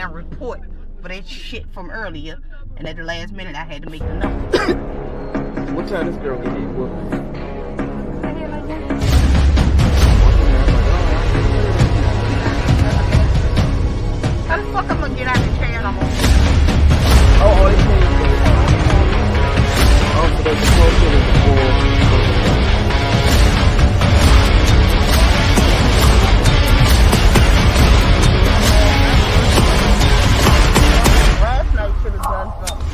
goddamn report for that shit from earlier, and at the last minute I had to make the number. What time this girl get here? What? How the fuck I'm gonna get out of the chair and I'm on? Oh, they changed it. Oh, so there's a closer than before. Last night should have done something.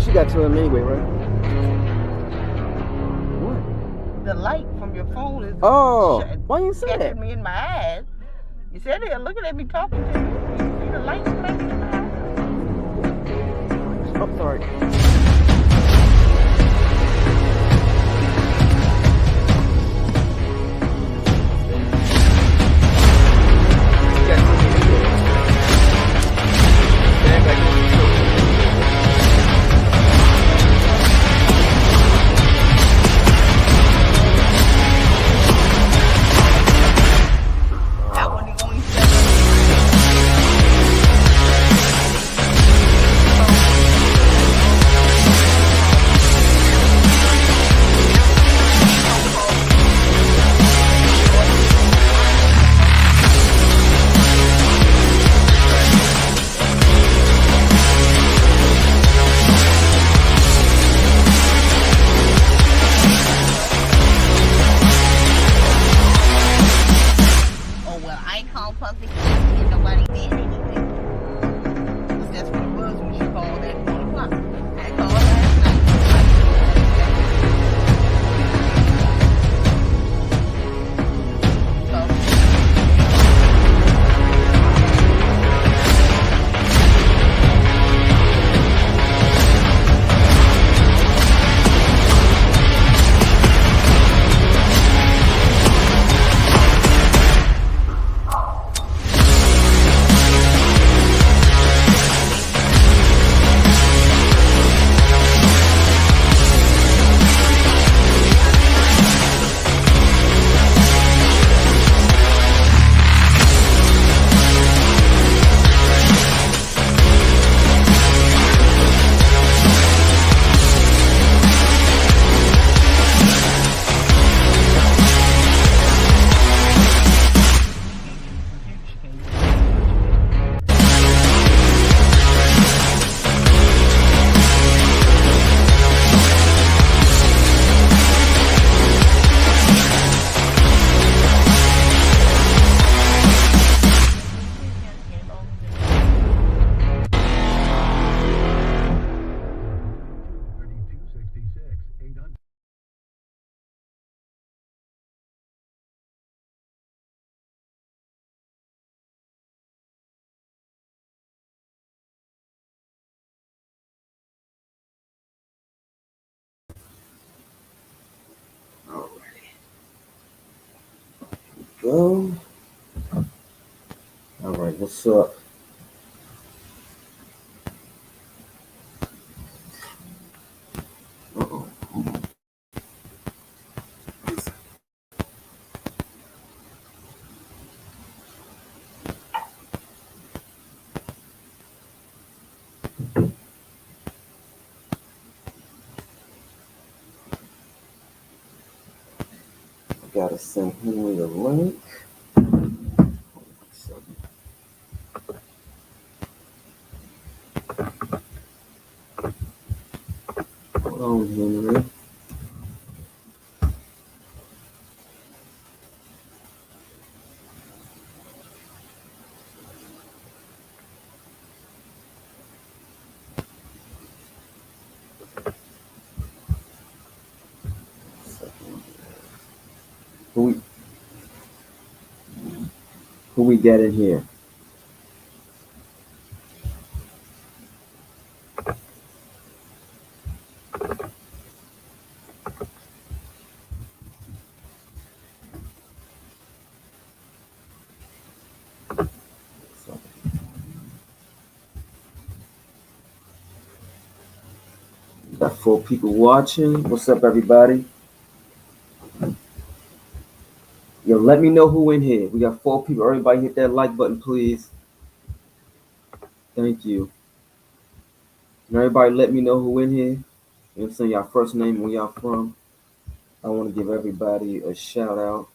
She got to him anyway, right? What? The light from your phone is Why you say that? catching me in my eyes. You said they're looking at me talking to you. You see the light flashing in my eyes? Oh, sorry. Go. All right, what's up? Uh-oh. I gotta send Henry the link. Hold on, Henry. Who we get in here? Got 4 people watching. What's up, everybody? Yo, let me know who in here. We got 4 people. Everybody hit that like button, please. Thank you. And everybody let me know who in here. You know what I'm saying? Y'all first name, where y'all from. I want to give everybody a shout out.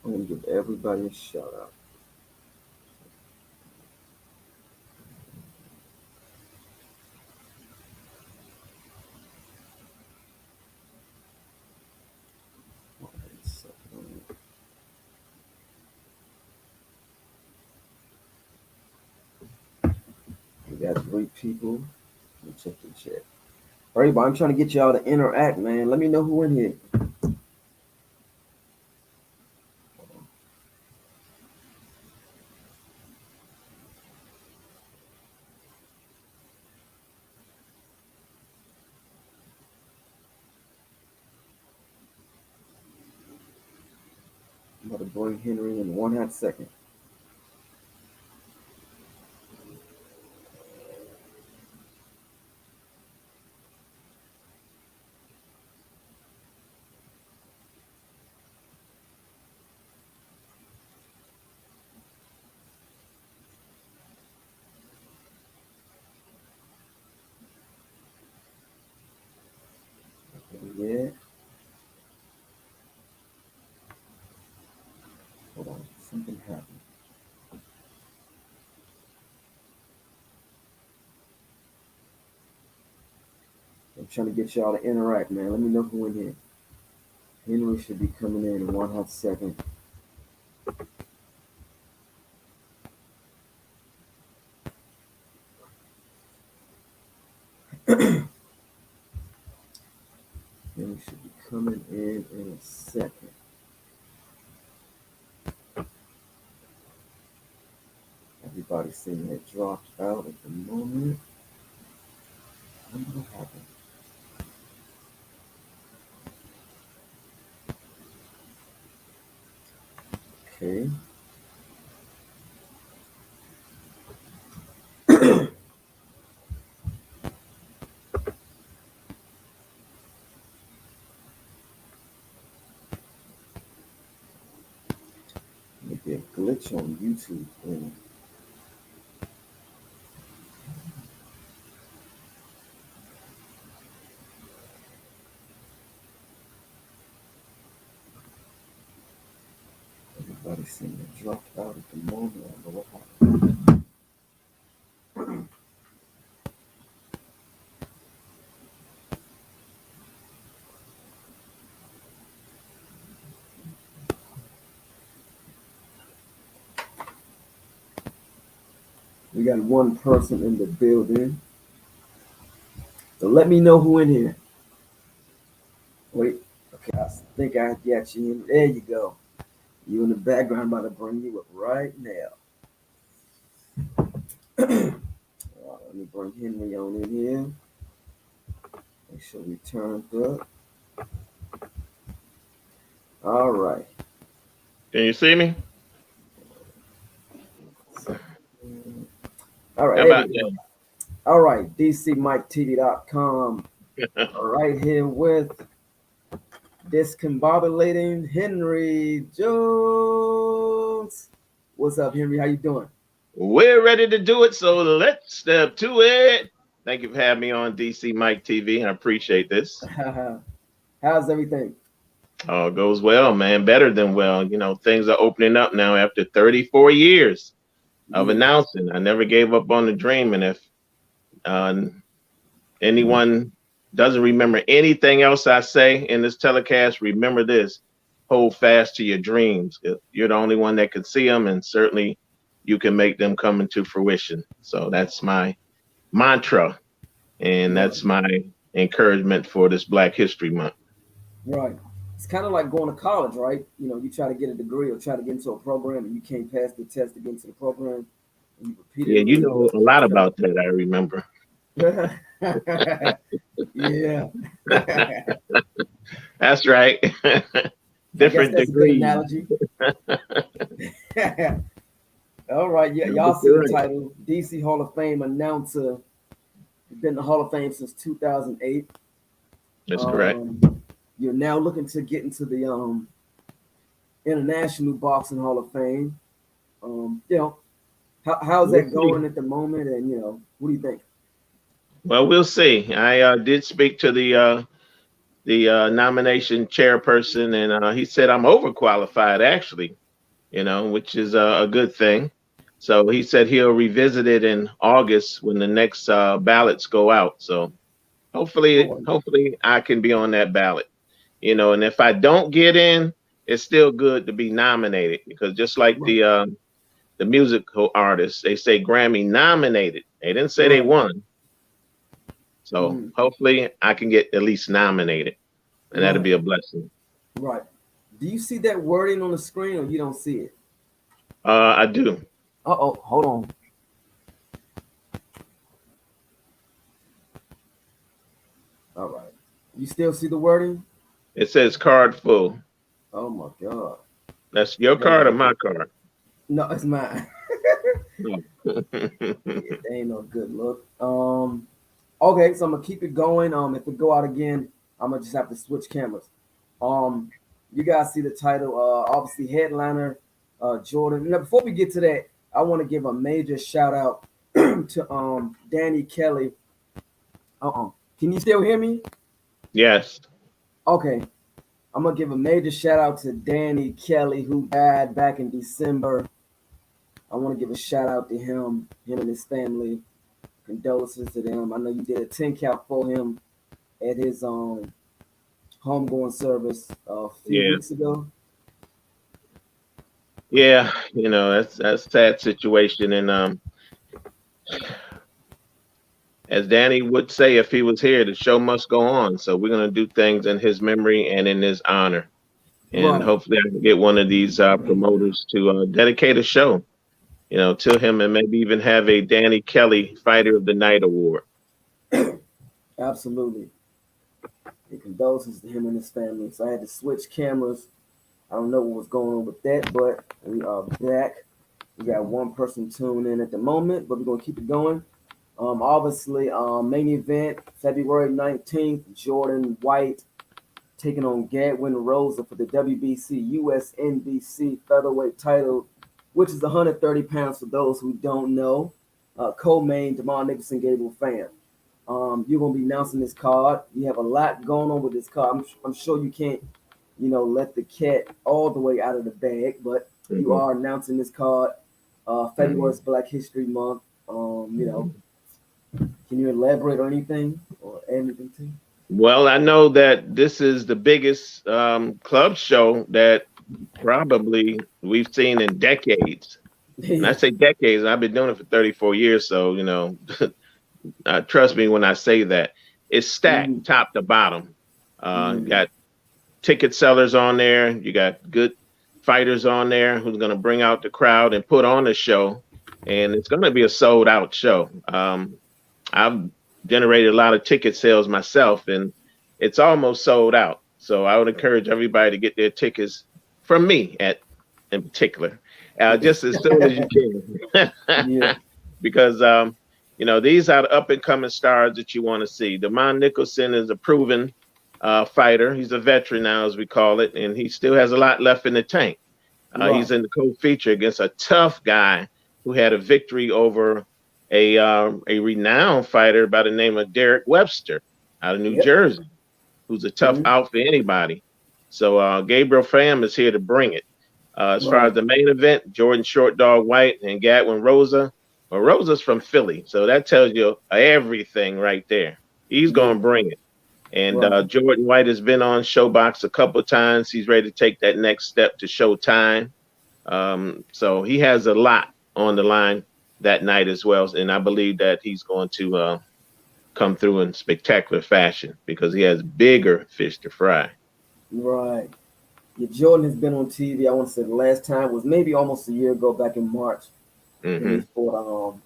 I want to give everybody a shout out. We got 3 people. Let me check the chat. Everybody, I'm trying to get y'all to interact, man. Let me know who in here. I'm about to bring Henry in 1 hot second. Yeah. Hold on. Something happened. I'm trying to get y'all to interact, man. Let me know who in here. Henry should be coming in 1 hot second. Henry should be coming in a second. Everybody seeing that dropped out at the moment. I wonder what happened. Okay. Maybe a glitch on YouTube thing. Everybody seeing it dropped out at the moment. I don't know what happened. We got 1 person in the building. So let me know who in here. Wait. Okay, I think I got you in. There you go. You in the background. I'm about to bring you up right now. Let me bring Henry on in here. Make sure we turned up. All right. Can you see me? All right. How There about we go. All right. DCMikeTV.com. that? All right. Here with Discombobulating Henry Jones. What's up, Henry? How you doing? We're ready to do it, so let's step to it. Thank you for having me on DC Mike TV. I appreciate this. How's everything? Oh, it goes well, man. Better than well. You know, things are opening up now after 34 years of Yeah. announcing. I never gave up on the dream. And if anyone doesn't remember anything else I say in this telecast, remember this: hold fast to your dreams. You're the only one that can see them, and certainly you can make them come into fruition. So that's my mantra, and that's my encouragement for this Black History Month. Right. It's kind of like going to college, right? You know, you try to get a degree or try to get into a program and you can't pass the test to get into the program. And you Yeah, you repeatedly. know a lot about that, I remember. Yeah. That's right. I guess Different that's a good degrees. analogy. All right, yeah, No, y'all but see you're the right. title, DC Hall of Fame announcer. Been in the Hall of Fame since 2008. That's correct. Um, you're now looking to get into the International Boxing Hall of Fame. You know, how's We'll that see. going at the moment? And what do you think? Well, we'll see. I did speak to the nomination chairperson, and he said I'm overqualified, actually. Which is a good thing. So he said he'll revisit it in August when the next ballots go out. So hopefully, Oh, hopefully I can be on that ballot. And if I don't get in, it's still good to be nominated because just like right, the musical artists, they say Grammy nominated. They didn't say they right, won. So mm, hopefully I can get at least nominated, and that'll right, be a blessing. right. Do you see that wording on the screen, or you don't see it? I do. Oh, hold on. All right. You still see the wording? It says card full. Oh my God. That's your That ain't card or no my good. card? No, it's mine. No. Yeah, that ain't no good look. Okay, so I'm gonna keep it going. If it go out again, I'm gonna just have to switch cameras. Um, you guys see the title, obviously headliner, Jordan. Now, before we get to that, I want to give a major shout out to Danny Kelly. Can you still hear me? Yes. Okay, I'm gonna give a major shout out to Danny Kelly who died back in December. I want to give a shout out to him and his family. Condolences to them. I know you did a 10 count for him at his homegoing service a few Yeah. weeks ago. Yeah. That's a sad situation. And as Danny would say if he was here, the show must go on. So we're gonna do things in his memory and in his honor. And Right. hopefully I can get one of these promoters to dedicate a show, to him and maybe even have a Danny Kelly Fighter of the Night award. Absolutely. And condolences to him and his family. So I had to switch cameras. I don't know what was going on with that, but we are back. We got one person tuned in at the moment, but we're gonna keep it going. Obviously, main event February 19th, Jordan White taking on Gadwin Rosa for the WBC USNBC featherweight title, which is 130 pounds for those who don't know. Co-main Demar Nicholson Gable fan. You're gonna be announcing this card. You have a lot going on with this card. I'm sure you can't, let the cat all the way out of the bag, but you Mhm. are announcing this card. February is Mhm. Black History Month. Mhm. Can you elaborate on anything or add anything to? Well, I know that this is the biggest club show that probably we've seen in decades. And I Yeah. say decades, and I've been doing it for 34 years. So, trust me when I say that. It's Mm, stacked top to bottom. You mm, got ticket sellers on there. You got good fighters on there who's going to bring out the crowd and put on a show. And it's going to be a sold out show. I've generated a lot of ticket sales myself, and it's almost sold out. So I would encourage everybody to get their tickets from me in particular, just as soon as you can, yeah. because these are the up and coming stars that you want to see. Demond Nicholson is a proven fighter. He's a veteran now, as we call it, and he still has a lot left in the tank. Right. He's in the co-feature against a tough guy who had a victory over a renowned fighter by the name of Derek Webster out of New Yep. Jersey, who's a tough Mm, out for anybody. So Gabriel Pham is here to bring it. As far as right. the main event, Jordan Short Dog White and Gadwin Rosa. Well, Rosa's from Philly, so that tells you everything right there. He's Yeah. going to bring it. And Right. Jordan White has been on Showbox a couple of times. He's ready to take that next step to Showtime. So he has a lot on the line that night as well. And I believe that he's going to come through in spectacular fashion because he has bigger fish to fry. Right. Yeah, Jordan has been on TV. I want to say the last time was maybe almost a year ago, back in March, when he Hmm. fought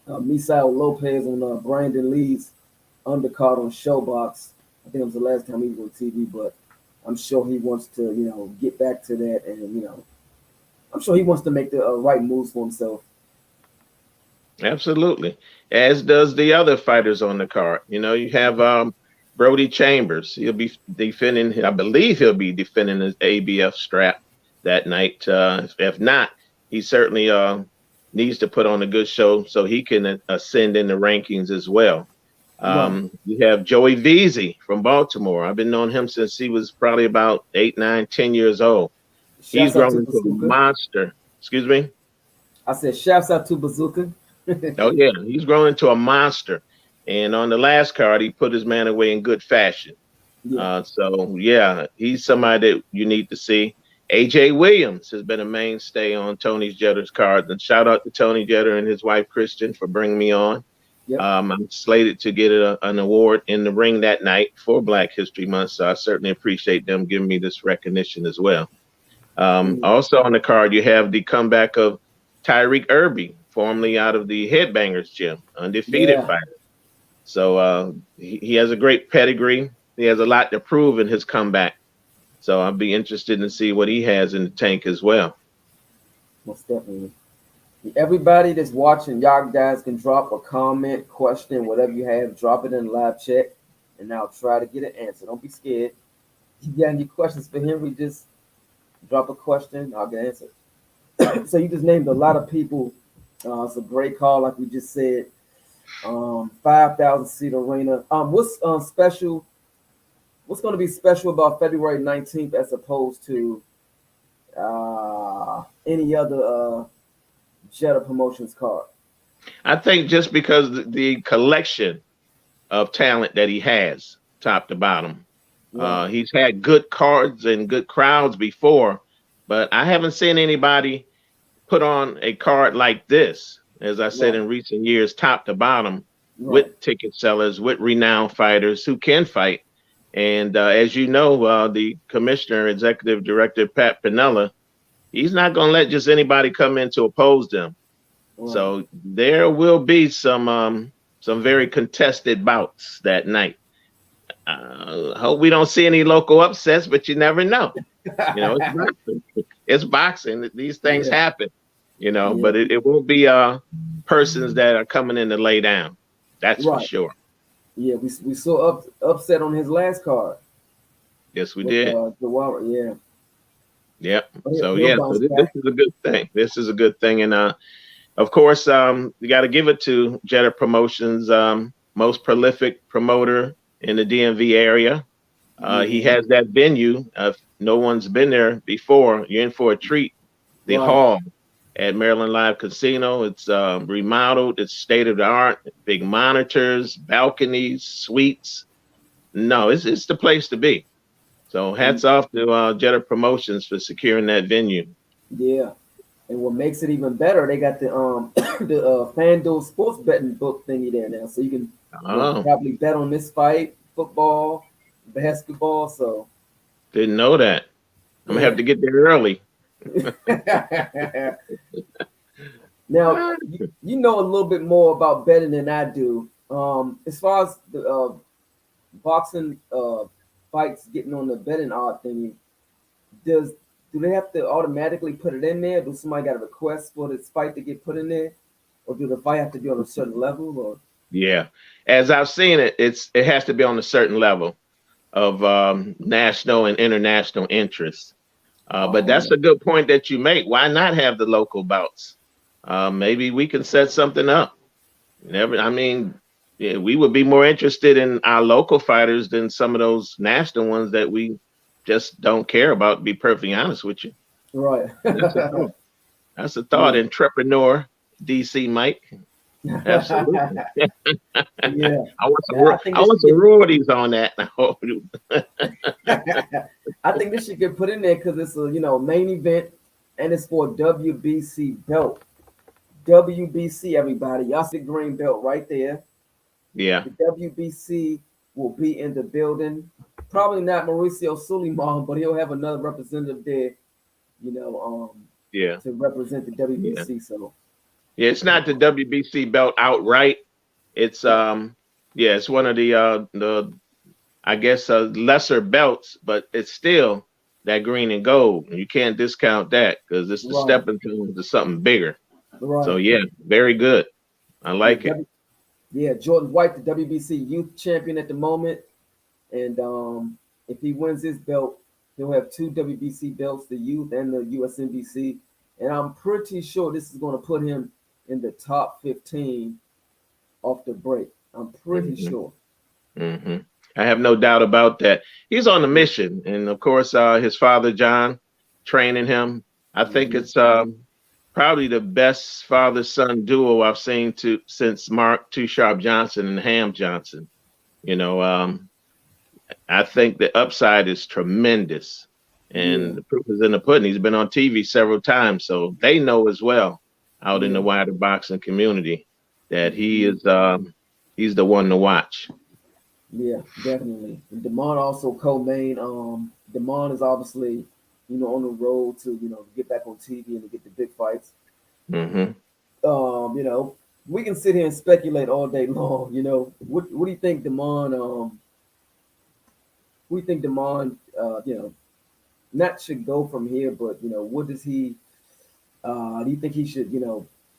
Misael Lopez on Brandon Lee's undercard on Showbox. I think it was the last time he was on TV, but I'm sure he wants to, get back to that, and I'm sure he wants to make the right moves for himself. Absolutely. As does the other fighters on the card. You have Brody Chambers. He'll be defending, I believe he'll be defending his ABF strap that night. If not, he certainly needs to put on a good show so he can ascend in the rankings as well. You have Joey Veazey from Baltimore. I've been knowing him since he was probably about 8, 9, 10 years old. He's grown into a monster. Excuse me? I said, shouts out to Bazooka. Oh, yeah. He's grown into a monster. And on the last card, he put his man away in good fashion. Yeah. So, he's somebody that you need to see. AJ Williams has been a mainstay on Tony Jetter's cards. And shout out to Tony Jetter and his wife, Kristen, for bringing me on. Yep. I'm slated to get an award in the ring that night for Black History Month. So I certainly appreciate them giving me this recognition as well. Also on the card, you have the comeback of Tyreek Irby, formerly out of the Headbangers Gym, undefeated fighter. So he has a great pedigree. He has a lot to prove in his comeback. So I'll be interested to see what he has in the tank as well. Most definitely. Everybody that's watching, y'all guys can drop a comment, question, whatever you have, drop it in the live chat, and I'll try to get an answer. Don't be scared. If you got any questions for Henry, just drop a question, I'll get an answer. So you just named a lot of people. It's a great call, like we just said. 5,000 seat arena. What's special? What's going to be special about February 19th as opposed to any other Jetter Promotions card? I think just because the collection of talent that he has, top to bottom. He's had good cards and good crowds before, but I haven't seen anybody put on a card like this, as I said in recent years, top to bottom, with ticket sellers, with renowned fighters who can fight. And as you know, the commissioner, executive director, Pat Pinella, he's not going to let just anybody come in to oppose them. So there will be some very contested bouts that night. Hope we don't see any local upsets, but you never know. It's boxing. These things happen, but it won't be persons that are coming in to lay down. That's for sure. Yeah, we saw upset on his last card. Yes, we did. Yeah. So this is a good thing. This is a good thing, and of course, you got to give it to Jetter Promotions, most prolific promoter in the DMV area. He has that venue. If no one's been there before, you're in for a treat. The hall at Maryland Live Casino. It's remodeled. It's state of the art. Big monitors, balconies, suites. No, it's the place to be. So hats off to Jetter Promotions for securing that venue. Yeah, and what makes it even better, they got the the FanDuel sports betting book thingy there now, so you can probably bet on this fight, football, basketball. So didn't know that. I'm gonna have to get there early. Now you know a little bit more about betting than I do. As far as the boxing fights getting on the betting odd thingy, do they have to automatically put it in there? Do somebody got a request for this fight to get put in there, or do the fight have to be on a certain level? Or as I've seen it, it has to be on a certain level of national and international interest. But that's a good point that you make. Why not have the local bouts? Maybe we can set something up. We would be more interested in our local fighters than some of those national ones that we just don't care about, to be perfectly honest with you. Right. That's a thought, entrepreneur, DC Mike. Absolutely. I want some royalties on that. I think this should get put in there because it's a main event and it's for a WBC belt. WBC, everybody. Y'all see green belt right there. Yeah. The WBC will be in the building. Probably not Mauricio Suleiman, but he'll have another representative there, to represent the WBC. So it's not the WBC belt outright. It's Yeah, it's one of the I guess lesser belts, but it's still that green and gold. And you can't discount that because it's the Right, stepping stone to something bigger. So right. yeah, very good. I Yeah, like it. yeah. Jordan White, the WBC youth champion at the moment, and if he wins this belt, he'll have two WBC belts, the youth and the USNBC. And I'm pretty sure this is going to put him in the top 15 off the break. I'm pretty hmm sure. hmm I have no doubt about that. He's on a mission, and of course, his father John training him. I think Mm-hmm. it's probably the best father-son duo I've seen to since Mark Too Sharp Johnson and Ham Johnson. You know, I think the upside is tremendous, Yeah, and the proof is in the pudding. He's been on TV several times, so they know as well out in yeah, the wider boxing community that hmm he's the one to watch. yeah, definitely. And Demond also co-main. Demond is obviously, on the road to, get back on TV and to get the big fights. hmm Um, you know, we can sit here and speculate all day long. What do you think Demond? Who do you think Demond? Not should go from here, but what does he? Do you think he should?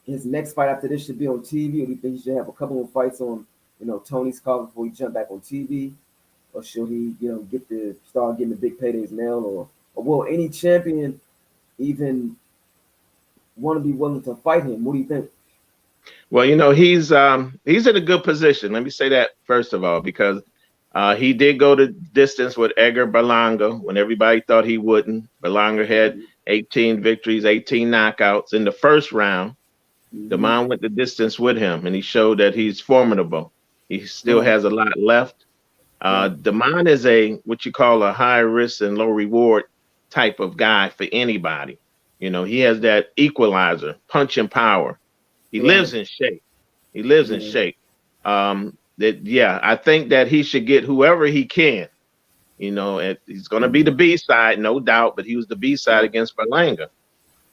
His next fight after this should be on TV, or do you think he should have a couple of fights on, Tony's card before he jump back on TV, or should he, start getting the big paydays now, or will any champion even want to be willing to fight him? What do you think? Well, he's in a good position. Let me say that first of all, because he did go the distance with Edgar Berlanga when everybody thought he wouldn't. Berlanga had 18 victories, 18 knockouts in the first round. Mm-hmm. Demond went the distance with him, and he showed that he's formidable. He still Right, has a lot left. right, Demond is a what you call a high risk and low reward type of guy for anybody. He has that equalizer, punching power. He right. lives in shape. He lives in Yeah, shape. I think that he should get whoever he can. And he's going to be the B side, no doubt. But he was the B side right, against Berlanga.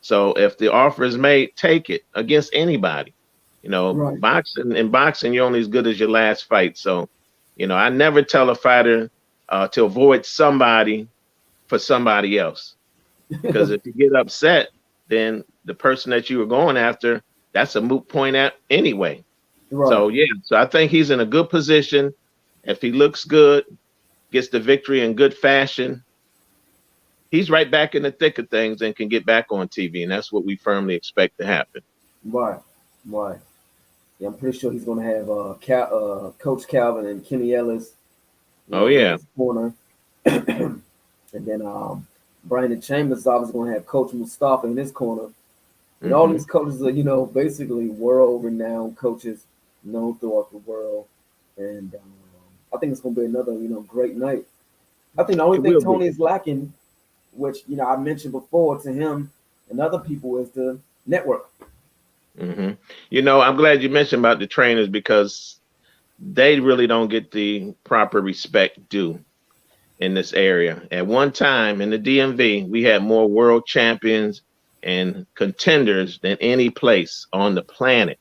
So if the offer is made, take it against anybody. right. Boxing, you're only as good as your last fight. So, I never tell a fighter to avoid somebody for somebody else. Because if you get upset, then the person that you were going after, that's a moot point at anyway. Right. So yeah, so I think he's in a good position. If he looks good, gets the victory in good fashion, he's right back in the thick of things and can get back on TV, and that's what we firmly expect to happen. Right, right. Yeah, I'm pretty sure he's going to have Coach Calvin and Kenny Ellis, Oh in yeah. his corner, and then Brandon Chambers is obviously going to have Coach Mustafa in his corner, and all hmm these coaches are basically world-renowned coaches known throughout the world, and I think it's going to be another great night. I think the only It thing will be. Tony is lacking, which I mentioned before to him and other people, is the network. hmm I'm glad you mentioned about the trainers because they really don't get the proper respect due in this area. At one time in the DMV, we had more world champions and contenders than any place on the planet.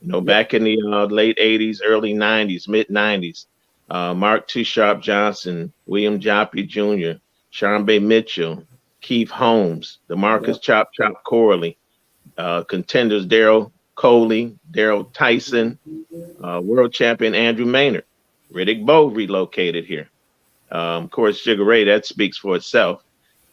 Yep. Back in the late 80s, early 90s, mid 90s, Mark Too Sharp Johnson, William Joppy Jr., Sean Bay Mitchell, Keith Holmes, DeMarcus Yep. Chop Chop Corley, contenders Daryl Coley, Daryl Tyson, world champion Andrew Maynard. Riddick Bowe relocated here. Of course, Sugar Ray, that speaks for itself.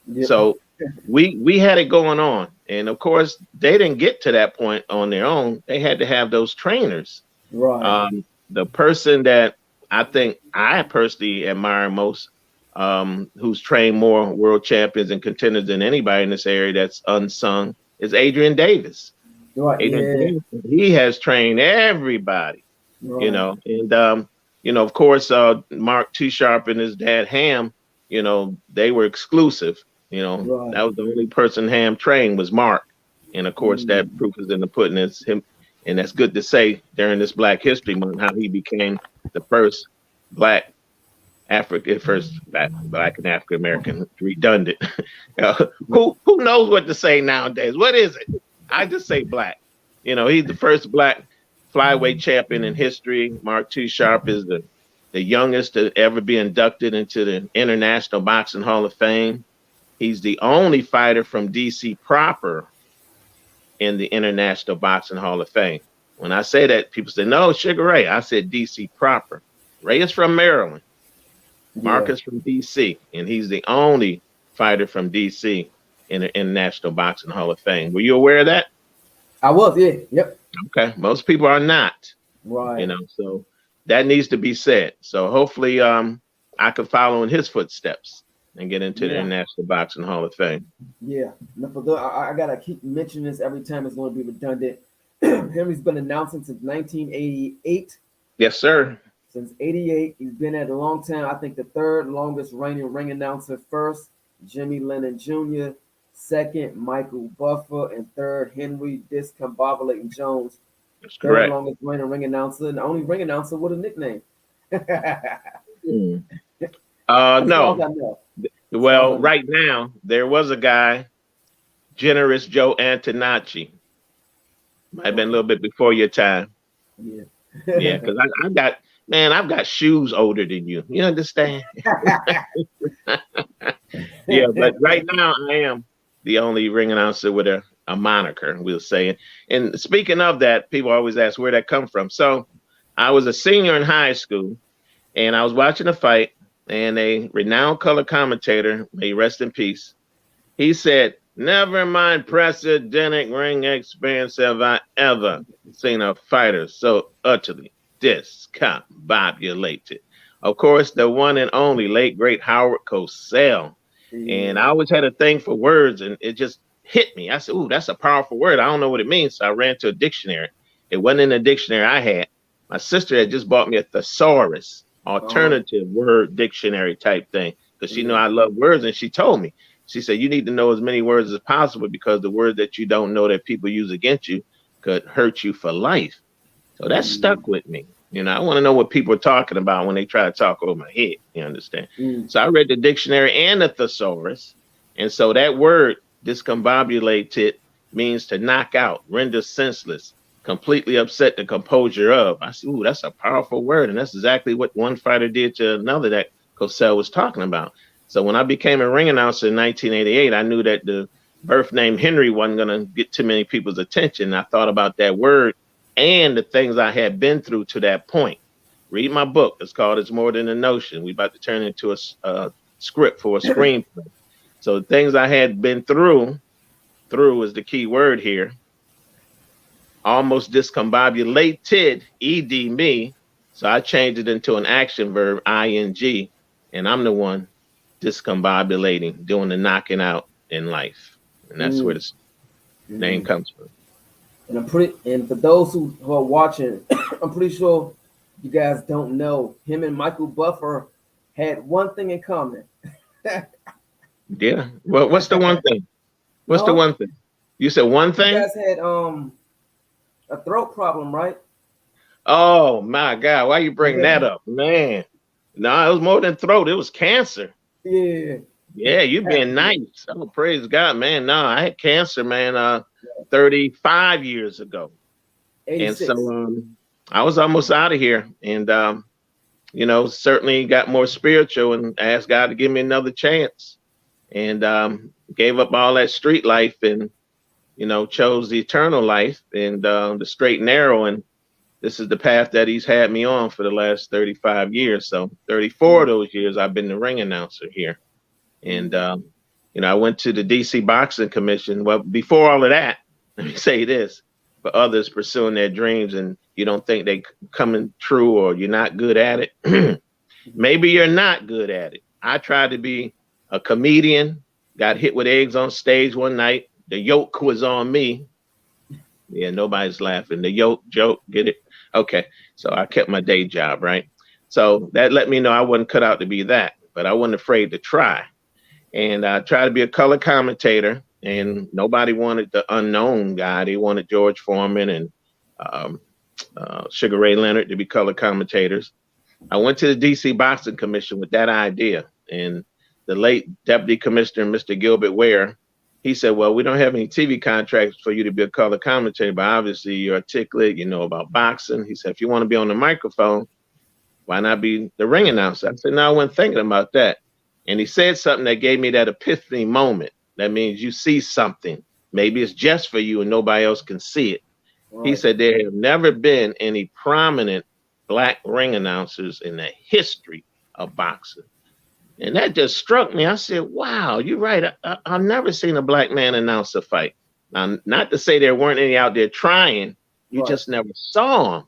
Yep. So we had it going on. And of course, they didn't get to that point on their own. They had to have those trainers. Right. The person that I think I personally admire most, who's trained more world champions and contenders than anybody in this area that's unsung, is Adrian Davis. Right. Adrian Yeah. Davis, he has trained everybody, Right. and of course, Mark Too Sharp and his dad Ham, they were exclusive. Right. That was the only person Ham trained was Mark, and of course, that Mm. proof is in the pudding. It's him, and that's good to say during this Black History Month how he became the first black black and African American, redundant. Who knows what to say nowadays? What is it? I just say black. He's the first black flyweight champion in history. Mark T. Sharp is the youngest to ever be inducted into the International Boxing Hall of Fame. He's the only fighter from DC proper in the International Boxing Hall of Fame. When I say that, people say, no, Sugar Ray. I said DC proper. Ray is from Maryland. Mark is from DC, and he's the only fighter from DC in the International Boxing Hall of Fame. Were you aware of that? I was, yeah. Yep. Okay. Most people are not. Right. You know, so that needs to be said. So hopefully I could follow in his footsteps and get into the International Boxing Hall of Fame. Yeah. I gotta keep mentioning this every time. It's going to be redundant. Henry's been announcing since 1988. Yes, sir. Since 88, he's been at a long time. I think the third longest reigning ring announcer. First, Jimmy Lennon Jr. Second, Michael Buffer. And third, Henry Discombobulating Jones. That's third correct. longest reigning ring announcer, and the only ring announcer with a nickname. No. Well, right now, there was a guy, Generous Joe Antonacci. Might have been a little bit before your time. Yeah. Yeah, because I've got shoes older than you. You understand? Yeah, but right now I am the only ring announcer with a moniker, we'll say. And speaking of that, people always ask where that come from. So I was a senior in high school, and I was watching a fight, and a renowned color commentator, may he rest in peace, he said, "Never mind precedentic ring experience have I ever seen a fighter so utterly discombobulated." Of course, the one and only late great Howard Cosell. And I always had a thing for words, and it just hit me. I said, "Ooh, that's a powerful word. I don't know what it means." So I ran to a dictionary. It wasn't in the dictionary I had. My sister had just bought me a thesaurus, alternative word dictionary type thing, because she knew I love words, and she told me. She said, "You need to know as many words as possible, because the word that you don't know that people use against you could hurt you for life." So that stuck with me. You know, I want to know what people are talking about when they try to talk over my head. You understand? So I read the dictionary and the thesaurus. And so that word, discombobulated, means to knock out, render senseless, completely upset the composure of. I said, "Ooh, that's a powerful word." And that's exactly what one fighter did to another that Cosell was talking about. So when I became a ring announcer in 1988, I knew that the birth name Henry wasn't going to get too many people's attention. I thought about that word and the things I had been through to that point. Read my book. It's called "It's More Than a Notion." We about to turn it into a script for a screenplay. So the things I had been through is the key word here. Almost discombobulated, ed me. So I changed it into an action verb, ing, and I'm the one discombobulating, doing the knocking out in life. And that's where this name comes from. And for those who are watching, I'm pretty sure you guys don't know, him and Michael Buffer had one thing in common. Yeah. Well, what's the one thing? What's the one thing? You said one thing? You guys had a throat problem, right? Oh my God! Why you bring that up, man? No, it was more than throat. It was cancer. Yeah. Yeah, you being nice. Oh, praise God, man. No, I had cancer, man. 35 years ago. 86. And so I was almost out of here, and you know, certainly got more spiritual and asked God to give me another chance, and gave up all that street life, and you know, chose the eternal life and the straight and narrow. And this is the path that He's had me on for the last 35 years. So 34 of those years I've been the ring announcer here. And you know, I went to the DC Boxing Commission. Well, before all of that, let me say this: for others pursuing their dreams and you don't think they coming true, or you're not good at it, maybe you're not good at it. I tried to be a comedian, got hit with eggs on stage one night. The yoke was on me. Yeah, nobody's laughing. The yoke joke, get it? Okay, so I kept my day job, right? So that let me know I wasn't cut out to be that, but I wasn't afraid to try. And I tried to be a color commentator, and nobody wanted the unknown guy. They wanted George Foreman and Sugar Ray Leonard to be color commentators. I went to the DC Boxing Commission with that idea, and the late Deputy Commissioner, Mr. Gilbert Ware, he said, well, we don't have any TV contracts for you to be a color commentator, but obviously you're articulate, you know about boxing. He said, if you want to be on the microphone, why not be the ring announcer? I said, no, I wasn't thinking about that. And he said something that gave me that epiphany moment. That means you see something. Maybe it's just for you and nobody else can see it. Right. He said there have never been any prominent black ring announcers in the history of boxing. And that just struck me. I said, wow, you're right. I've never seen a black man announce a fight. Now, not to say there weren't any out there trying. You just never saw them.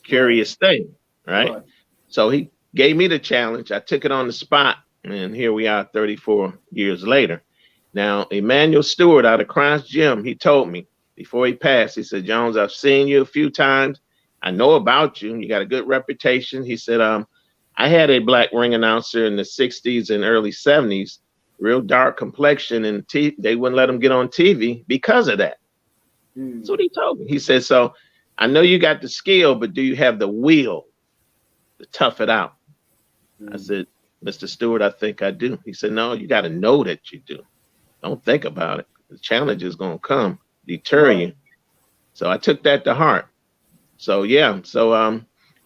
Curious thing, right? So he gave me the challenge. I took it on the spot. And here we are 34 years later. Now, Emmanuel Stewart out of Cross Gym, he told me before he passed, he said, Jones, I've seen you a few times. I know about you. You got a good reputation. He said, I had a black ring announcer in the 60s and early 70s, real dark complexion, and they wouldn't let him get on TV because of that. That's what he told me. He said, so I know you got the skill, but do you have the will to tough it out? I said, Mr. Stewart, I think I do. He said, no, you got to know that you do. Don't think about it. The challenge is going to come, deter you. So I took that to heart. So, yeah. So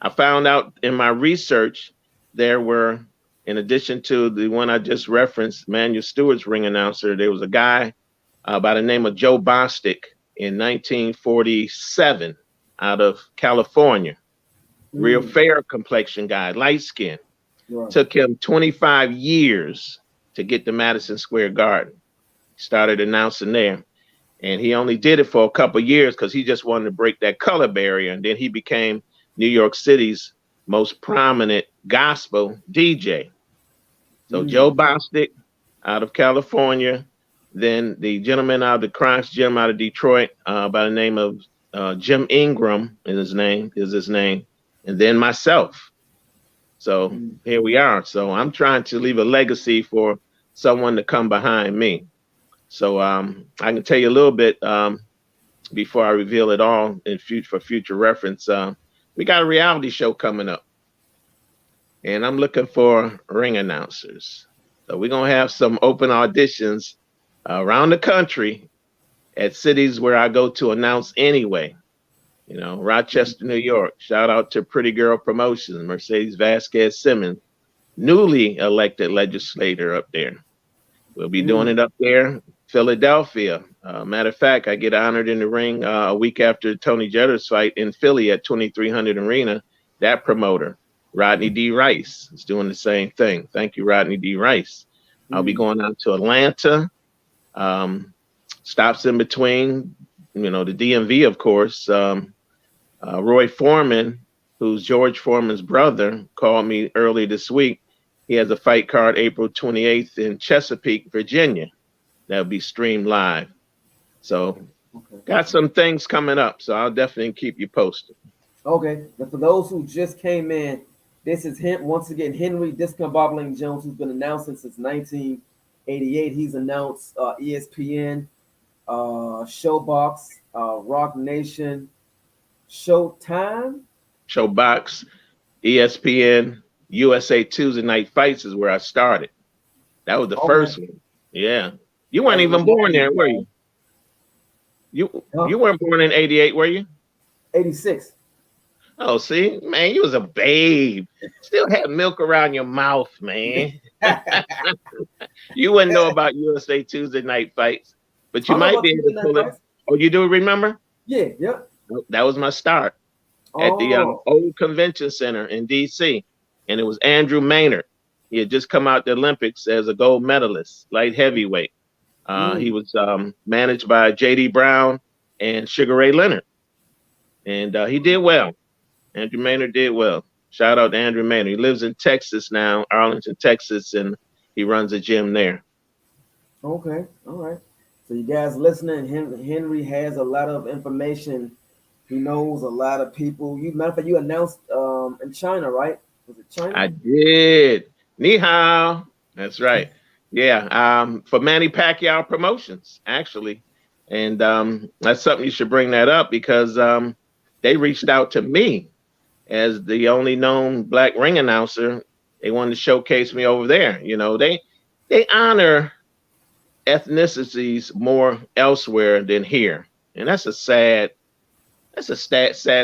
I found out in my research, there were, in addition to the one I just referenced, Emmanuel Stewart's ring announcer, there was a guy by the name of Joe Bostic in 1947 out of California. Real fair complexion guy, light skin. Took him 25 years to get to Madison Square Garden. Started announcing there. And he only did it for a couple of years because he just wanted to break that color barrier. And then he became New York City's most prominent gospel DJ. So Joe Bostic out of California, then the gentleman out of the Cross Gym out of Detroit by the name of Jim Ingram is his name, and then myself. So here we are. So I'm trying to leave a legacy for someone to come behind me. So I can tell you a little bit before I reveal it all for future reference. We got a reality show coming up, and I'm looking for ring announcers. So we're going to have some open auditions around the country at cities where I go to announce anyway. You know, Rochester, New York. Shout out to Pretty Girl Promotions, Mercedes Vasquez Simmons, newly elected legislator up there. We'll be doing it up there. Philadelphia. Matter of fact, I get honored in the ring a week after Tony Jetter's fight in Philly at 2300 Arena. That promoter, Rodney D. Rice, is doing the same thing. Thank you, Rodney D. Rice. I'll be going out to Atlanta. Stops in between, you know, the DMV, of course. Roy Foreman, who's George Foreman's brother, called me early this week. He has a fight card April 28th in Chesapeake, Virginia. That'll be streamed live. So got some things coming up. So I'll definitely keep you posted. Okay. And for those who just came in, this is him once again, Henry Discombobulating Jones, who's been announcing since 1988. He's announced ESPN, Showbox, Rock Nation, Showtime, Showbox, ESPN, USA Tuesday Night Fights is where I started. That was the first one. Yeah. You weren't even born there, were you? You weren't born in 88, were you? 86. Oh, see, man, you was a babe. Still had milk around your mouth, man. You wouldn't know about USA Tuesday Night Fights, but you might be able to pull it. Oh, you do remember? Yeah, yeah. That was my start at the old convention center in D.C. And it was Andrew Maynard. He had just come out the Olympics as a gold medalist, light heavyweight. He was managed by J.D. Brown and Sugar Ray Leonard. And he did well. Andrew Maynard did well. Shout out to Andrew Maynard. He lives in Texas now, Arlington, Texas, and he runs a gym there. Okay, all right. So you guys listening, Henry has a lot of information. He knows a lot of people. Matter of fact, you announced in China, right? Was it China? I did. Ni hao. That's right. Yeah. For Manny Pacquiao Promotions, actually. And that's something you should bring that up because they reached out to me as the only known black ring announcer. They wanted to showcase me over there. You know, they honor ethnicities more elsewhere than here, and that's a sad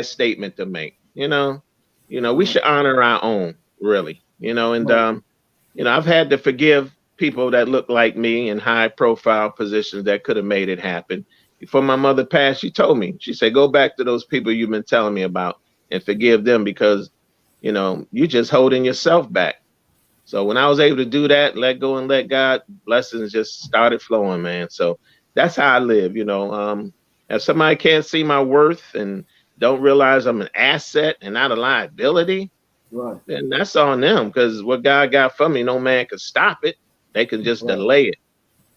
statement to make. We Right. should honor our own, really. And Right. I've had to forgive people that look like me in high profile positions that could have made it happen. Before my mother passed, she told me, she said, go back to those people you've been telling me about and forgive them because, you're just holding yourself back. So when I was able to do that, let go and let God, blessings just started flowing, man. So that's how I live. If somebody can't see my worth and don't realize I'm an asset and not a liability, Right. then that's on them, because what God got for me, no man can stop it. They can just Right. delay it.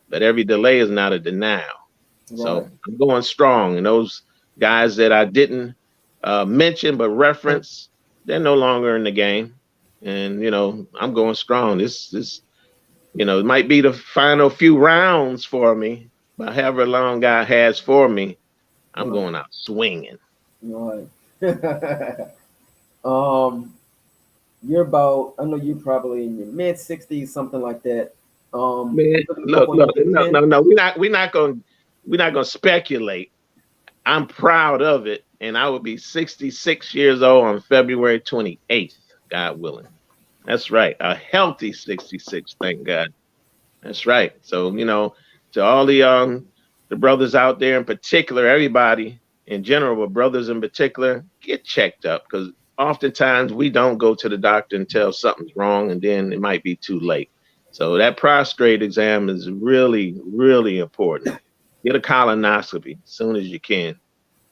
But every delay is not a denial. Right. So I'm going strong. And those guys that I didn't mention but reference, they're no longer in the game. And I'm going strong. This it might be the final few rounds for me, but however long God has for me, I'm Right. going out swinging. Right. um, you're about. I know you're probably in your mid 60s, something like that. Man, You looking look, for look, number no, 10? no, no. We're not gonna speculate. I'm proud of it, and I will be 66 years old on February 28th, God willing. That's right, a healthy 66. Thank God. That's right. So, to all the brothers out there in particular, everybody in general, but brothers in particular, get checked up, because oftentimes we don't go to the doctor until something's wrong, and then it might be too late. So that prostrate exam is really, really important. Get a colonoscopy as soon as you can,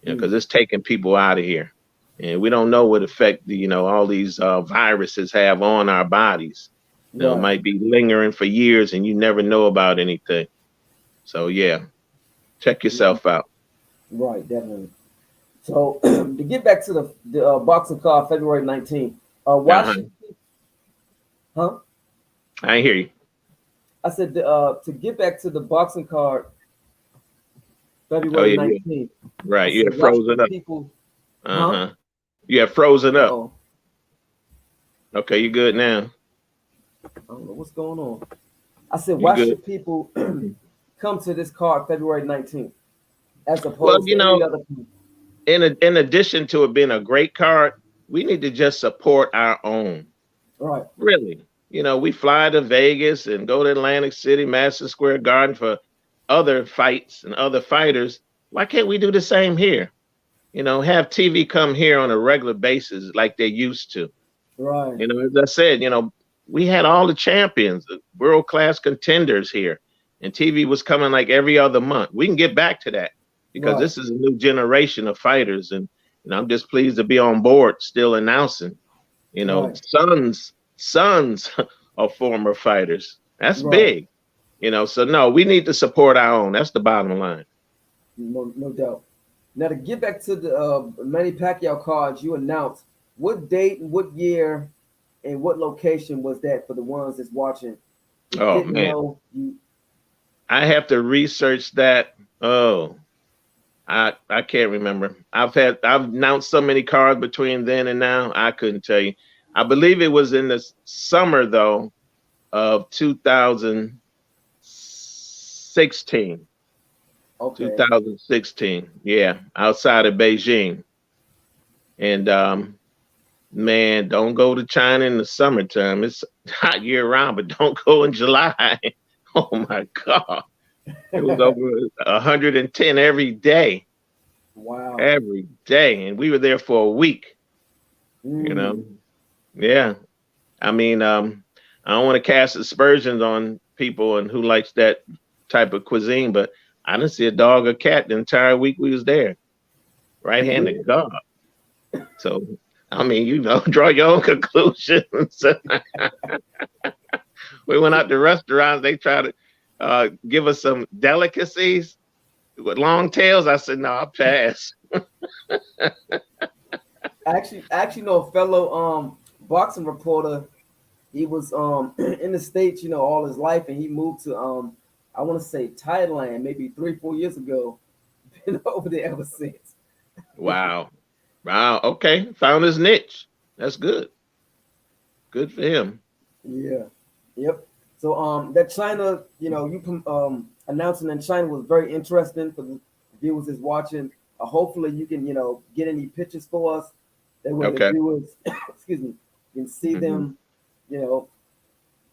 because it's taking people out of here. And we don't know what effect all these viruses have on our bodies. It Right. might be lingering for years and you never know about anything. So yeah, check yourself out. Right. Definitely. So to get back to the boxing card, February 19th. Why Uh-huh. should huh? I hear you. I said to get back to the boxing card, Oh February yeah, yeah. 19th. I Right. You said, have why frozen should up. people? Huh? Uh-huh. You have frozen Uh up. oh. Okay, you good now. I don't know what's going on. I said, You why good. should people come to this card February 19th as Well, opposed to any other? in addition to it being a great card, we need to just support our own. Right. Really. We fly to Vegas and go to Atlantic City, Madison Square Garden for other fights and other fighters. Why can't we do the same here? Have TV come here on a regular basis like they used to. Right. As I said, we had all the champions, the world-class contenders here, and TV was coming like every other month. We can get back to that because Right. this is a new generation of fighters, and I'm just pleased to be on board, still announcing. Right. Sons of former fighters. That's Right. big. So no, we need to support our own. That's the bottom line. No doubt. Now to get back to the Manny Pacquiao cards, you announced what date and what year and what location was that for the ones that's watching that Oh didn't man, know you. I have to research that. Oh, I can't remember. I've announced so many cards between then and now. I couldn't tell you. I believe it was in the summer though of 2016. Okay. 2016. Yeah, outside of Beijing. And man, don't go to China in the summertime. It's hot year round, but don't go in July. Oh my God. It was over 110 Wow. every day. And we were there for a week, you know. Mm. Yeah. I mean, I don't want to cast aspersions on people and who likes that type of cuisine, but I didn't see a dog or cat the entire week we was there. Right You hand did? to God. So I mean, draw your own conclusions. We went out to restaurants. They tried to give us some delicacies with long tails. I said, no, I'll pass. I actually know a fellow boxing reporter. He was in the States, all his life, and he moved to I want to say Thailand maybe 3-4 years ago. Been over there ever since. Wow. Wow. Okay. Found his niche. That's good. Good for him. Yeah. Yep. So that China, you announcing in China was very interesting for the viewers is watching. Hopefully, you can get any pictures for us. That way, the Okay. viewers, excuse me, can see Hmm. them. You know,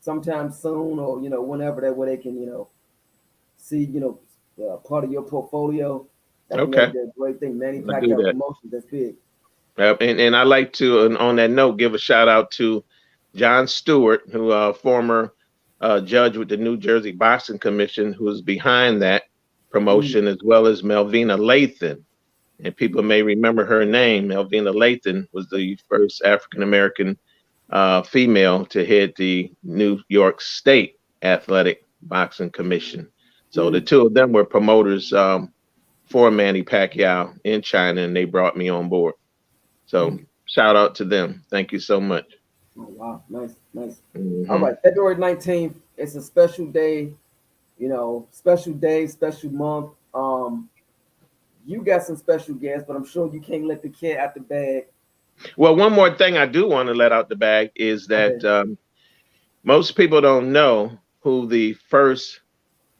sometime soon or whenever. That way, they can see part of your portfolio. That'll Okay. be a great thing. Manny I'll do Pacquiao that. Promotions. That's big. And I like to, and on that note, give a shout out to John Stewart, who former judge with the New Jersey Boxing Commission, who is behind that Mm, promotion, as well as Melvina Lathan. And people may remember her name. Melvina Lathan was the first African American female to head the New York State Athletic Boxing Commission. So the mm, two of them were promoters for Manny Pacquiao in China, and they brought me on board. So mm. shout out to them. Thank you so much. Oh wow, nice, nice. All Hmm. right, February 19th. It's a special day. Special day, special month. You got some special guests, but I'm sure you can't let the cat out the bag. Well, one more thing I do want to let out the bag is that Okay. most people don't know who the first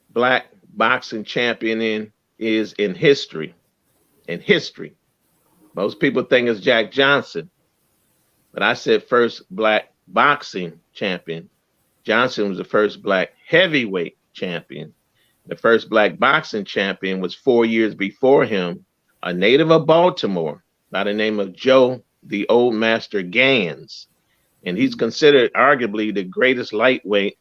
black boxing champion is in history. In history, most people think it's Jack Johnson, but I said first black boxing champion. Johnson was the first black heavyweight champion. The first black boxing champion was 4 years before him, a native of Baltimore by the name of Joe the Old Master Gans. And he's Mm, considered arguably the greatest lightweight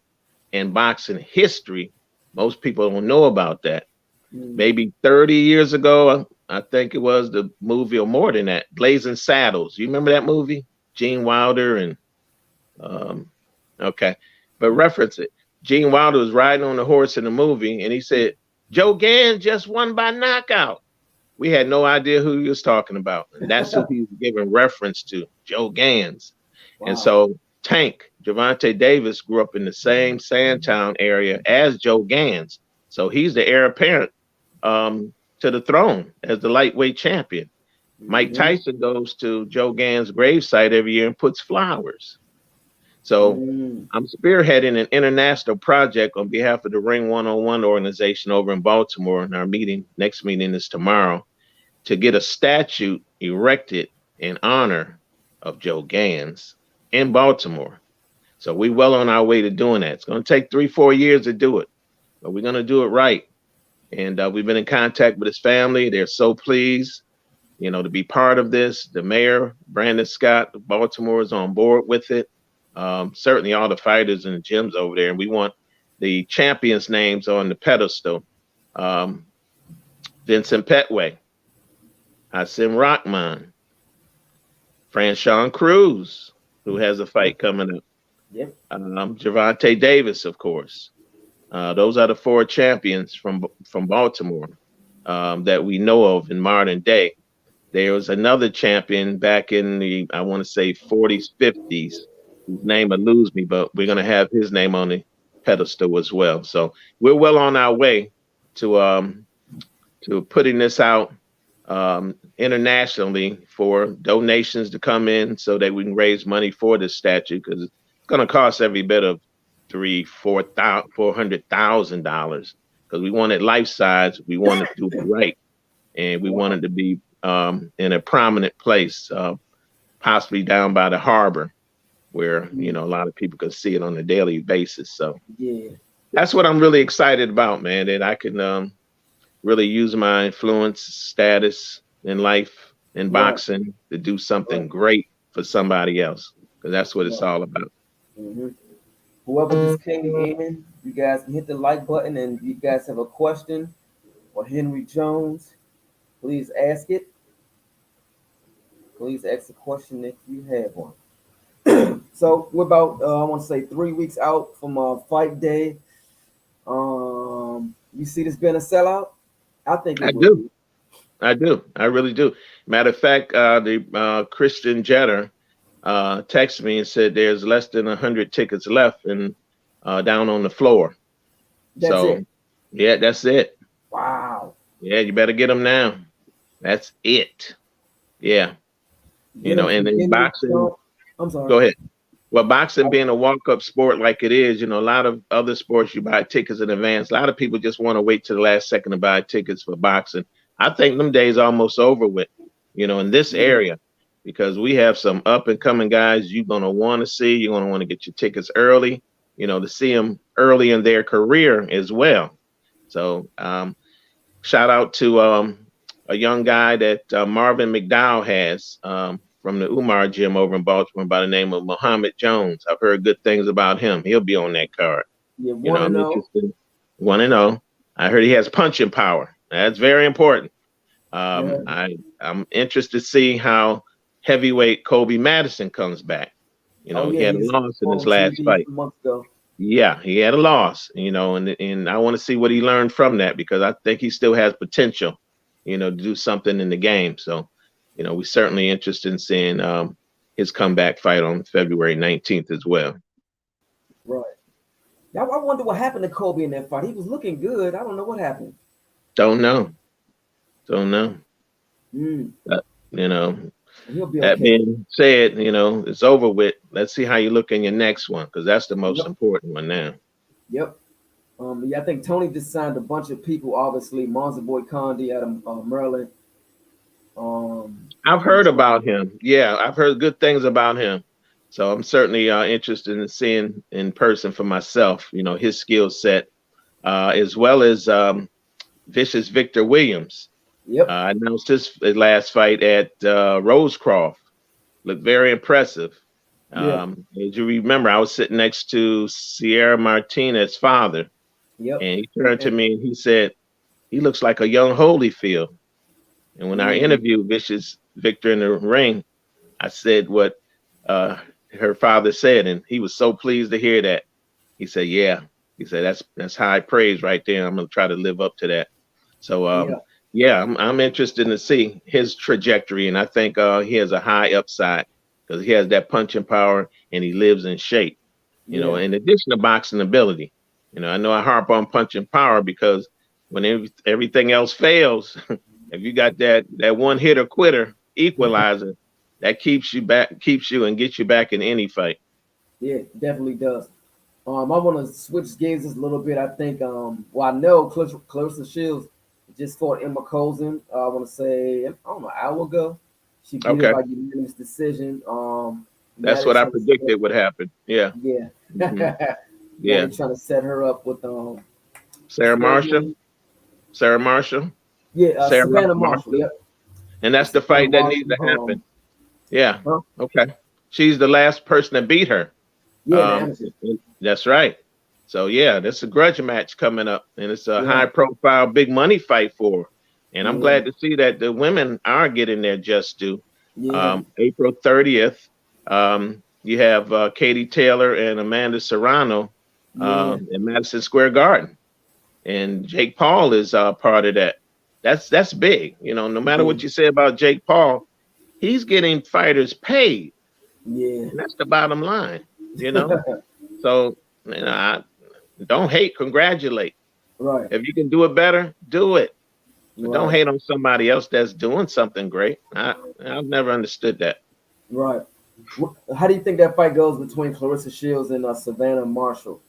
in boxing history. Most people don't know about that. mm. Maybe 30 years ago, I think it was the movie, or more than that, Blazing Saddles. You remember that movie? Gene Wilder and um, okay, but reference it. Gene Wilder was riding on the horse in the movie, and he said, "Joe Gans just won by knockout." We had no idea who he was talking about, and that's who he was giving reference to, Joe Gans. And Wow. so Tank Javante Davis grew up in the same Sandtown area as Joe Gans, so he's the heir apparent to the throne as the lightweight champion. Mike Hmm. Tyson goes to Joe Gans' gravesite every year and puts flowers. So Mm, I'm spearheading an international project on behalf of the Ring 101 organization over in Baltimore. And our next meeting is tomorrow, to get a statue erected in honor of Joe Gans in Baltimore. So we're well on our way to doing that. It's going to take 3, 4 years to do it, but we're going to do it right. And we've been in contact with his family. They're so pleased, to be part of this. The mayor, Brandon Scott of Baltimore, is on board with it. Certainly all the fighters and the gyms over there. And we want the champions' names on the pedestal. Um, Vincent Petway, Hasim Rahman, Franchon Cruz, who has a fight coming up. yep. Javante Davis, of course. Those are the four champions from Baltimore that we know of in modern day. There was another champion back in the, I want to say, 40s, 50s, whose name eludes me, but we're going to have his name on the pedestal as well. So we're well on our way to putting this out internationally for donations to come in so that we can raise money for this statue, because it's going to cost every bit of $400,000, because we want it life size. We want to do it right, and we want Wow. it to be in a prominent place, possibly down by the harbor, where Mm, a lot of people can see it on a daily basis. So yeah. that's what I'm really excited about, man. That I can really use my influence, status in life, in Right. boxing, to do Right. something great for somebody else, because that's what it's Right. all about. Hmm. Whoever just came in, you guys can hit the like button, and if you guys have a question for Henry Jones, please ask it. Please ask a question if you have one. So we're about, I want to say, 3 weeks out from fight day. You see this being a sellout? I think it I will do. be. I do. I really do. Matter of fact, the Christian Jetter texted me and said there's less than 100 tickets left and down on the floor. That's So, it. yeah, that's it. Wow. Yeah, you better get them now. That's it. Yeah. Get them And from in Henry boxing, Jones. I'm sorry. go ahead. Well, boxing being a walk-up sport like it is, a lot of other sports you buy tickets in advance. A lot of people just want to wait to the last second to buy tickets for boxing. I think them days are almost over with, in this Yeah. area, because we have some up and coming guys you're gonna want to see. You're gonna want to get your tickets early, to see them early in their career as well. So, shout out to a young guy that Marvin McDowell has. From the Umar gym over in Baltimore by the name of Muhammad Jones. I've heard good things about him. He'll be on that card. Yeah, 1-0. I'm interested. 1-0. I heard he has punching power. That's very important. Yeah. I'm interested to see how heavyweight Kobe Madison comes back. He had a loss in his last fight. Months ago. Yeah, he had a loss, and I want to see what he learned from that, because I think he still has potential, to do something in the game. So, we're certainly interested in seeing his comeback fight on February 19th as well. Right. Now I wonder what happened to Kobe in that fight. He was looking good. I don't know what happened. Don't know. He'll be That okay. being said, it's over with. Let's see how you look in your next one, because that's the most important one now. Yep. Yeah, I think Tony just signed a bunch of people. Obviously, Monza Boy Condi out of Maryland. I've heard about him. Yeah, I've heard good things about him. So I'm certainly interested in seeing in person for myself, his skill set, as well as Vicious Victor Williams. Yep. I announced his last fight at Rosecroft. Looked very impressive. Yeah. As you remember, I was sitting next to Sierra Martinez's father. Yep. And he turned to me and he said, he looks like a young Holyfield. And when I interviewed Vicious Victor in the ring, I said what her father said, and he was so pleased to hear that. He said, yeah. He said, that's high praise right there. I'm going to try to live up to that. So, I'm interested to see his trajectory, and I think he has a high upside because he has that punching power and he lives in shape, in addition to boxing ability. I know I harp on punching power because when everything else fails, if you got that one hitter quitter equalizer, that keeps you and gets you back in any fight. Yeah, it definitely does. I want to switch gears just a little bit. I think, I know Clarissa Shields just fought Emma Colson. I want to say, I don't know, an hour ago. She beat her by unanimous decision. That's what I predicted would happen. Yeah. Yeah. Mm-hmm. Yeah. Trying to set her up with Sarah Marshall. Yeah, Savannah Marshall. Yep. And that's the fight that needs to happen. Yeah. Okay. She's the last person to beat her. Yeah. That's right. So that's a grudge match coming up, and it's a high-profile, big money fight for her. And I'm glad to see that the women are getting their just due. Yeah. April 30th, you have Katie Taylor and Amanda Serrano in Madison Square Garden, and Jake Paul is part of that. That's big. No matter what you say about Jake Paul, he's getting fighters paid. Yeah, and that's the bottom line. So I don't hate, congratulate. Right. If you can do it better, do it. But don't hate on somebody else that's doing something great. I've never understood that. Right. How do you think that fight goes between Clarissa Shields and Savannah Marshall?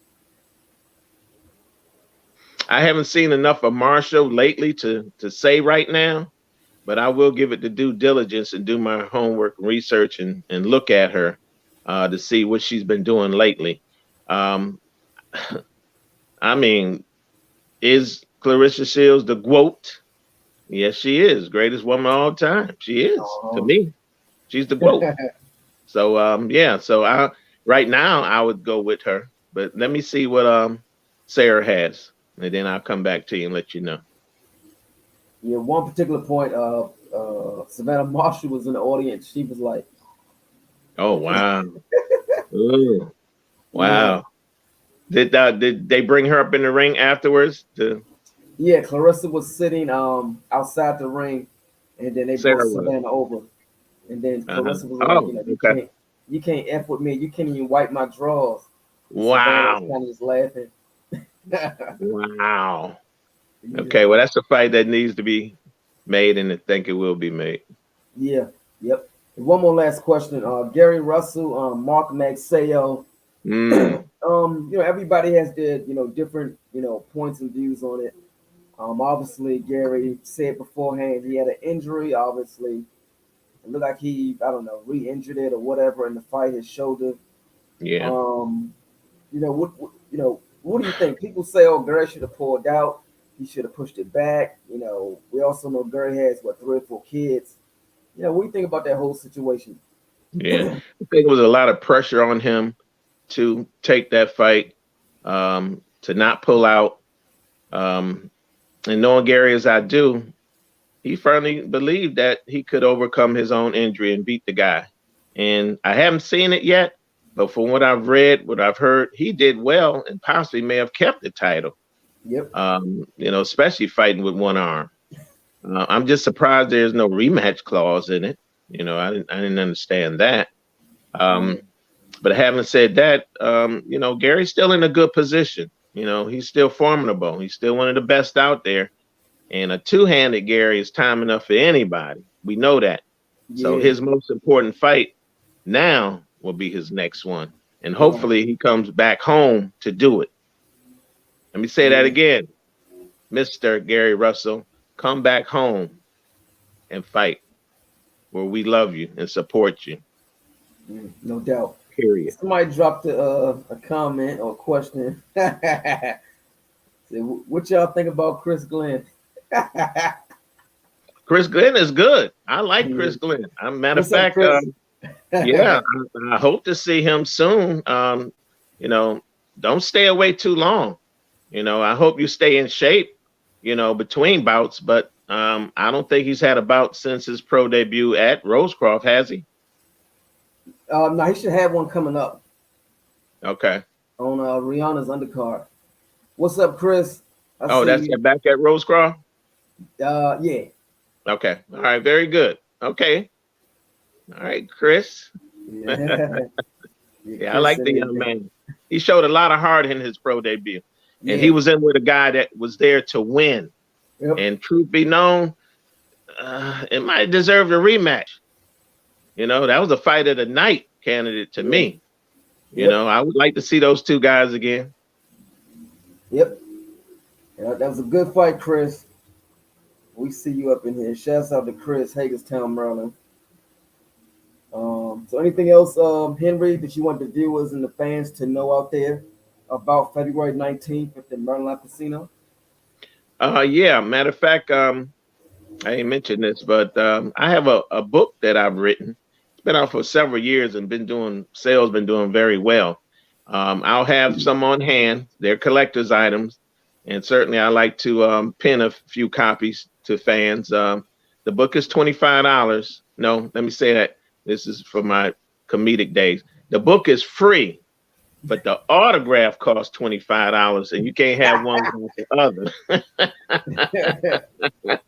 I haven't seen enough of Marshall lately to say right now, but I will give it the due diligence and do my homework and research and look at her to see what she's been doing lately. I mean, is Clarissa Shields the GOAT? Yes, she is. Greatest woman of all time. She is. To me, she's the GOAT. So, so right now I would go with her, but let me see what Sarah has, and then I'll come back to you and let you know. Yeah, one particular point, Savannah Marshall was in the audience. She was like, "Oh wow, ooh, wow." Did they bring her up in the ring afterwards? Yeah, Clarissa was sitting outside the ring, and then they brought Savannah over, and then Clarissa was like, "You can't F with me. You can't even wipe my drawers." Wow. Savannah was kind of just laughing. Wow. Okay, well, that's a fight that needs to be made, and I think it will be made. Yeah. Yep. One more last question. Gary Russell, Mark Maxeo. Mm, Everybody has their, different, points and views on it. Obviously, Gary said beforehand he had an injury. Obviously, it looked like he, I don't know, re-injured it or whatever in the fight, his shoulder. yeah. Um, what do you think? People say, "Oh, Gary should have pulled out. He should have pushed it back." We also know Gary has what 3 or 4 kids. What do you think about that whole situation? Yeah, I think it was a lot of pressure on him to take that fight, to not pull out. Um, and knowing Gary as I do, he firmly believed that he could overcome his own injury and beat the guy. And I haven't seen it yet, but from what I've read, what I've heard, he did well and possibly may have kept the title. Yep. Especially fighting with one arm. I'm just surprised there's no rematch clause in it. I didn't understand that. Right. But having said that, Gary's still in a good position. He's still formidable. He's still one of the best out there. And a two-handed Gary is time enough for anybody. We know that. So Yeah. his most important fight now will be his next one. And Right. hopefully he comes back home to do it. Let me say that Yeah. again. Mr. Gary Russell, come back home and fight where we love you and support you. No doubt. Period. Somebody dropped a comment or a question. Say, what y'all think about Chris Glenn? Chris Glenn is good. I like Yeah. Chris Glenn. Matter of What's up, fact, Chris? yeah, I hope to see him soon. Don't stay away too long. I hope you stay in shape, between bouts. But I don't think he's had a bout since his pro debut at Rosecroft, has he? No, he should have one coming up Okay. on Rihanna's undercard. What's up, Chris? I Oh, see that's you. back at Rosecroft? Yeah. Okay. All right. Very good. Okay. All right, Chris. Yeah. Yeah, Yeah, I Chris like said the young anything. man. He showed a lot of heart in his pro debut. And he Yeah. was in with a guy that was there to win. Yep. And truth be known, it might deserve a rematch. That was a fight of the night candidate to Yeah. me. Yep. I would like to see those two guys again. Yep. Yeah, that was a good fight, Chris. We see you up in here. Shouts out to Chris, Hagerstown, Maryland. So anything else, Henry, that you want the viewers and the fans to know out there about February 19th at the Maryland Casino? Yeah, matter of fact, I ain't mentioned this, but I have a book that I've written. It's been out for several years and been doing very well. I'll have some on hand. They're collector's items. And certainly I like to pin a few copies to fans. The book is $25. No, let me say that. This is for my comedic days. The book is free, but the autograph costs $25, and you can't have one without the other.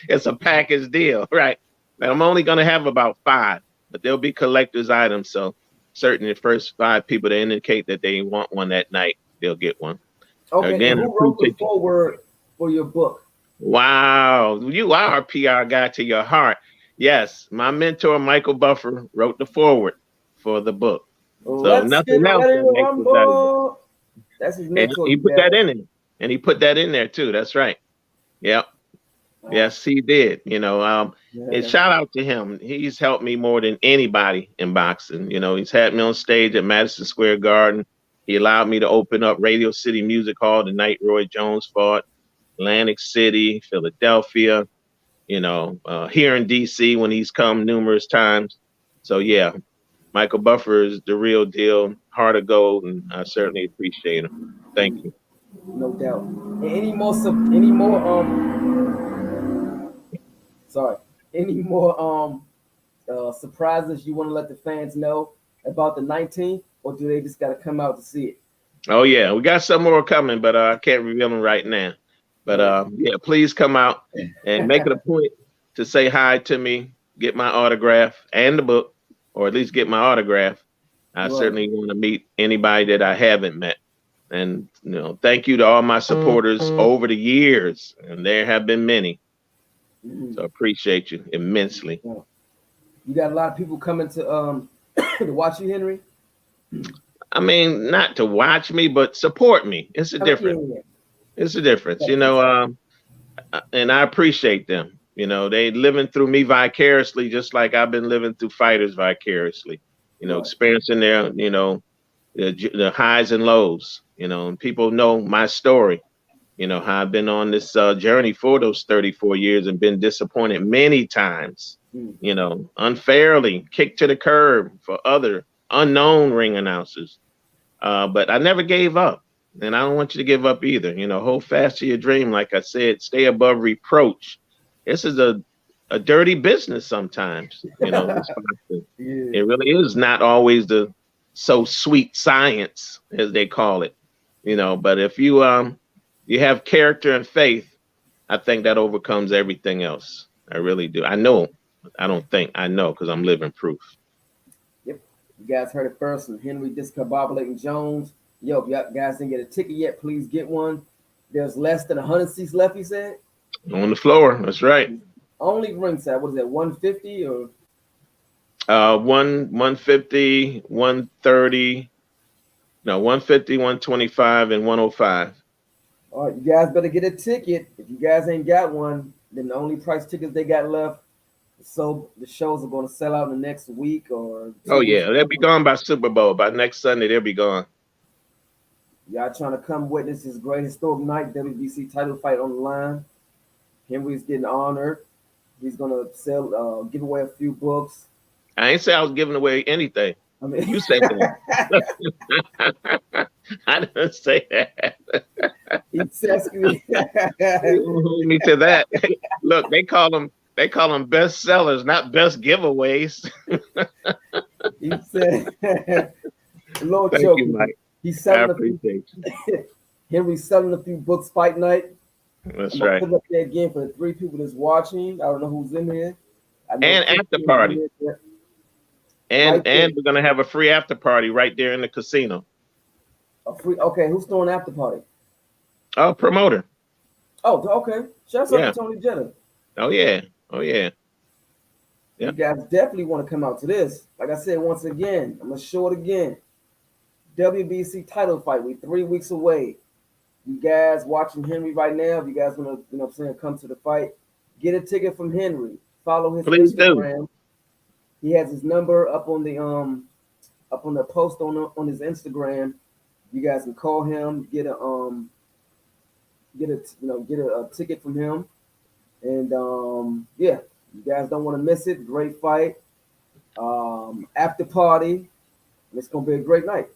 It's a package deal, right? And I'm only going to have about 5, but they'll be collector's items. So certainly the first 5 people to indicate that they want one that night, they'll get one. Okay, and Again, I who wrote the appreciate you. foreword for your book? Wow, you are a PR guy to your heart. Yes, my mentor Michael Buffer wrote the foreword for the book. So Let's get nothing else ready that to makes it valuable. rumble. That's his And mentor, he you put that got. in it. And he put that in there too. That's right. Yep. Yes, he did. And Yeah. shout out to him. He's helped me more than anybody in boxing. He's had me on stage at Madison Square Garden. He allowed me to open up Radio City Music Hall the night Roy Jones fought, Atlantic City, Philadelphia, here in DC when he's come numerous times. So yeah, Michael Buffer is the real deal, heart of gold, and I certainly appreciate him. Thank you. No doubt. And sorry, any more surprises you want to let the fans know about the 19th, or do they just got to come out to see it? Oh yeah, we got some more coming, but I can't reveal them right now. But Yeah. yeah, please come out and make it a point to say hi to me, get my autograph and the book, or at least get my autograph. I Right. certainly want to meet anybody that I haven't met. And thank you to all my supporters over the years, and there have been many. Mhm. So I appreciate you immensely. Yeah. You got a lot of people coming to to watch you, Henry. I mean, not to watch me, but support me. It's a I mean, difference. yeah. It's a difference, you know. And I appreciate them. You know, they living through me vicariously, just like I've been living through fighters vicariously. You know, Right. experiencing their, you know, the highs and lows. You know, and people know my story. You know, how I've been on this journey for those 34 years and been disappointed many times. Mm. You know, unfairly kicked to the curb for other unknown ring announcers. But I never gave up. And I don't want you to give up either. You know, hold fast to your dream. Like I said, stay above reproach. This is a dirty business sometimes. You know, Yeah. it really is not always the so sweet science as they call it. You know, but if you you have character and faith, I think that overcomes everything else. I really do. I know. I don't think I know because I'm living proof. Yep. You guys heard it first from Henry Discombobulating Jones. Yo, if you guys didn't get a ticket yet, please get one. There's less than 100 seats left, he said. On the floor. That's right. Only ringside. What is that, 150 or? 150, 130, no, 150, 125, and 105. All right, you guys better get a ticket. If you guys ain't got one, then the only price tickets they got left. So the shows are going to sell out in the next week or 2 Oh weeks. yeah, they'll be gone by Super Bowl. By next Sunday, they'll be gone. Y'all trying to come witness this great historic night, WBC title fight on the line. Henry's getting honored. He's gonna give away a few books. I ain't say I was giving away anything. I mean, You say that. I didn't say that. he says You hold me to that. Look, they call them best sellers, not best giveaways. he said, Lord Thank choke you, me. Mike. He's I selling appreciate you. Henry's selling a few books fight night. That's I'm gonna right. put it up there again for the 3 people that's watching. I don't know who's in here. I know And 2 after people in party. here. And Right there. we're gonna have a free after party right there in the casino. A free. Okay, who's throwing after party? Oh, promoter. Oh, okay. Shouts out to Tony Jenner. Oh yeah. Oh yeah. You guys definitely want to come out to this. Like I said, once again, I'm gonna show it again. WBC title fight. We 3 weeks away. You guys watching Henry right now, if you guys want to, you know what I'm saying, come to the fight, get a ticket from Henry. Follow his Please Instagram. do. He has his number up on the post on his Instagram. You guys can call him, get a ticket from him. And yeah, you guys don't want to miss it. Great fight. After party. It's gonna be a great night.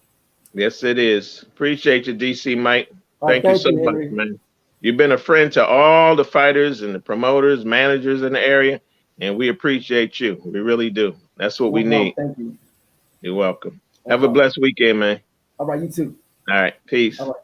Yes, it is. Appreciate you, DC Mike. Right, Thank you so much, Henry. man. You've been a friend to all the fighters and the promoters, managers in the area, and we appreciate you. We really do. That's what we need. Thank you. You're welcome. Have a blessed weekend, man. All right, you too. All right, peace. All right.